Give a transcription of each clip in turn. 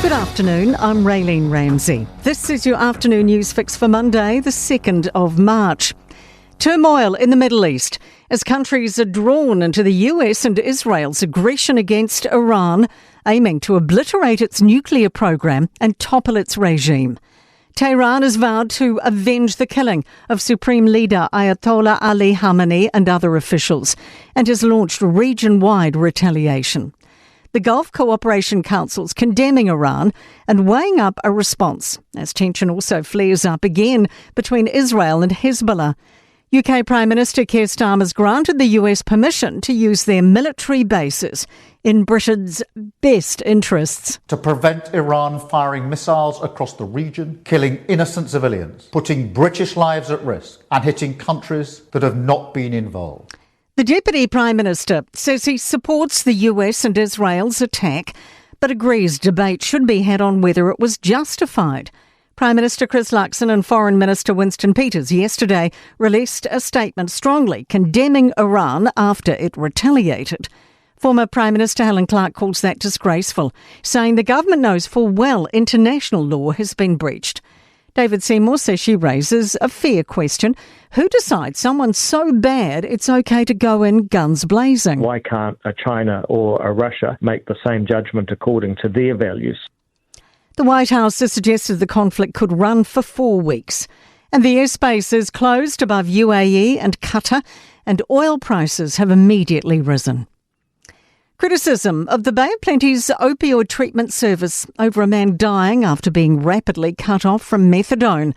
Good afternoon, I'm Raylene Ramsey. This is your afternoon news fix for Monday, the 2nd of March. Turmoil in the Middle East as countries are drawn into the US and Israel's aggression against Iran, aiming to obliterate its nuclear program and topple its regime. Tehran has vowed to avenge the killing of Supreme Leader Ayatollah Ali Khamenei and other officials and has launched region-wide retaliation. The Gulf Cooperation Council's condemning Iran and weighing up a response as tension also flares up again between Israel and Hezbollah. UK Prime Minister Keir Starmer's granted the US permission to use their military bases in Britain's best interests. To prevent Iran firing missiles across the region, killing innocent civilians, putting British lives at risk and hitting countries that have not been involved. The Deputy Prime Minister says he supports the US and Israel's attack, but agrees debate should be had on whether it was justified. Prime Minister Chris Luxon and Foreign Minister Winston Peters yesterday released a statement strongly condemning Iran after it retaliated. Former Prime Minister Helen Clark calls that disgraceful, saying the government knows full well international law has been breached. David Seymour says she raises a fair question. Who decides someone's so bad it's okay to go in guns blazing? Why can't a China or a Russia make the same judgment according to their values? The White House has suggested the conflict could run for 4 weeks. And the airspace is closed above UAE and Qatar, and oil prices have immediately risen. Criticism of the Bay of Plenty's opioid treatment service over a man dying after being rapidly cut off from methadone.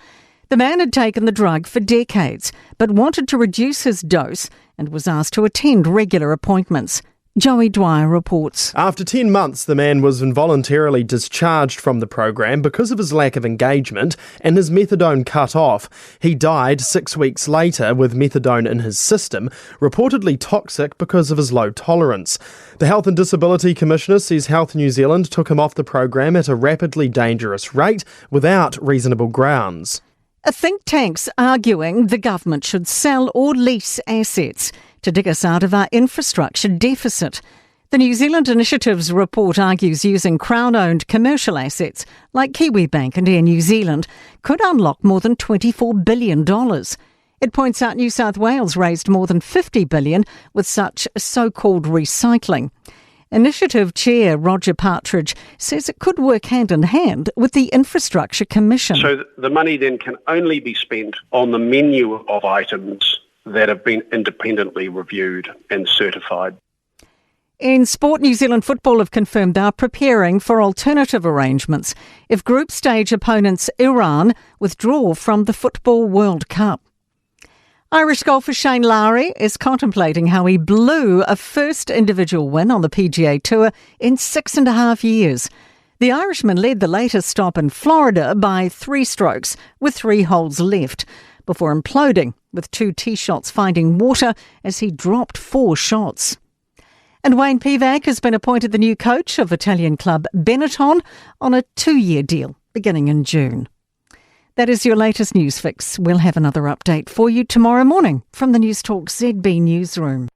The man had taken the drug for decades, but wanted to reduce his dose and was asked to attend regular appointments. Joey Dwyer reports. After 10 months, the man was involuntarily discharged from the program because of his lack of engagement and his methadone cut off. He died 6 weeks later with methadone in his system, reportedly toxic because of his low tolerance. The Health and Disability Commissioner says Health New Zealand took him off the program at a rapidly dangerous rate without reasonable grounds. A think tank's arguing the government should sell or lease assets to dig us out of our infrastructure deficit. The New Zealand Initiative's report argues using Crown-owned commercial assets like Kiwibank and Air New Zealand could unlock more than $24 billion. It points out New South Wales raised more than $50 billion with such so-called recycling. Initiative Chair Roger Partridge says it could work hand in hand with the Infrastructure Commission. So the money then can only be spent on the menu of items that have been independently reviewed and certified. In sport, New Zealand Football have confirmed they are preparing for alternative arrangements if group stage opponents Iran withdraw from the Football World Cup. Irish golfer Shane Lowry is contemplating how he blew a first individual win on the PGA Tour in 6.5 years. The Irishman led the latest stop in Florida by 3 strokes with 3 holes left before imploding with 2 tee shots finding water as he dropped 4 shots. And Wayne Pivac has been appointed the new coach of Italian club Benetton on a 2-year deal beginning in June. That is your latest news fix. We'll have another update for you tomorrow morning from the Newstalk ZB newsroom.